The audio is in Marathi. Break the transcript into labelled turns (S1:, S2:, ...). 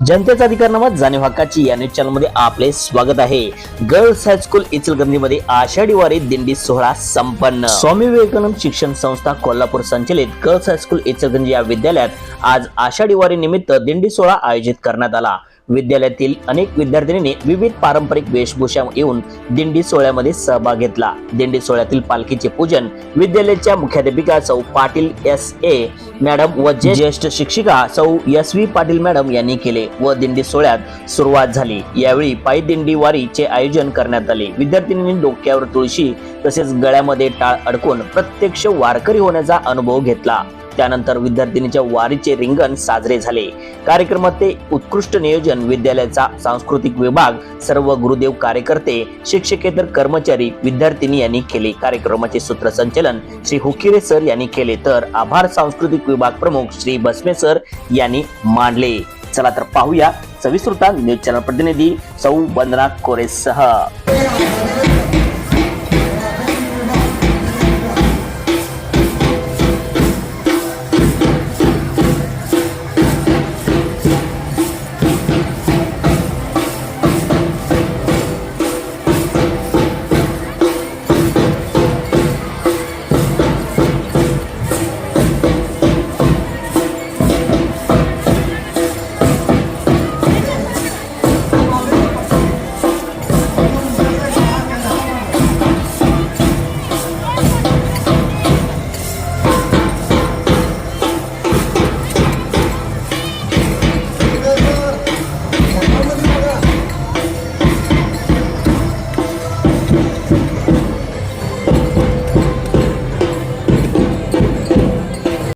S1: जनतेचा अधिकारनामा जाणीव हक्काची या न्यूज चॅनल मध्ये आपले स्वागत आहे। गर्ल्स हायस्कूल इचलकरंजी मध्ये आषाढी वारी दिंडी सोहळा संपन्न। स्वामी विवेकानंद शिक्षण संस्था कोल्हापूर संचलित गर्ल्स हायस्कूल इचलकरंजी या विद्यालयात आज आषाढी वारी निमित्त दिंडी सोहळा आयोजित करण्यात आला। विद्यालयातील अनेक विद्यार्थिनींनी विविध पारंपरिक वेशभूषा येऊन दिंडी सोहळ्यामध्ये सहभाग घेतला। दिंडी सोहळ्यातील पालखीचे पूजन विद्यालयाच्या मुख्याध्यापिका सौ पाटील SA मॅडम व ज्येष्ठ शिक्षिका सौ SV पाटील मॅडम यांनी केले व दिंडी सोहळ्यात सुरुवात झाली। यावेळी पायी दिंडी वारीचे आयोजन करण्यात आले। विद्यार्थिनींनी डोक्यावर तुळशी तसेच गळ्यामध्ये टाळ अडकून प्रत्यक्ष वारकरी होण्याचा अनुभव घेतला। त्यानंतर विद्यार्थिनीच्या वारीचे रिंगण साजरे झाले। कार्यक्रमाचे उत्कृष्ट नियोजन विद्यालयाचा सांस्कृतिक विभाग, सर्व गुरुदेव, कार्यकर्ते, शिक्षकेतर कर्मचारी, विद्यार्थिनी यांनी केले। कार्यक्रमाचे सूत्रसंचालन श्री हुकिरे सर यांनी केले तर आभार सांस्कृतिक विभाग प्रमुख श्री बसमे सर यांनी मांडले। चला तर पाहूया सविस्तर न्यूज चॅनल प्रतिनिधी सौ वंदना कोरेसह।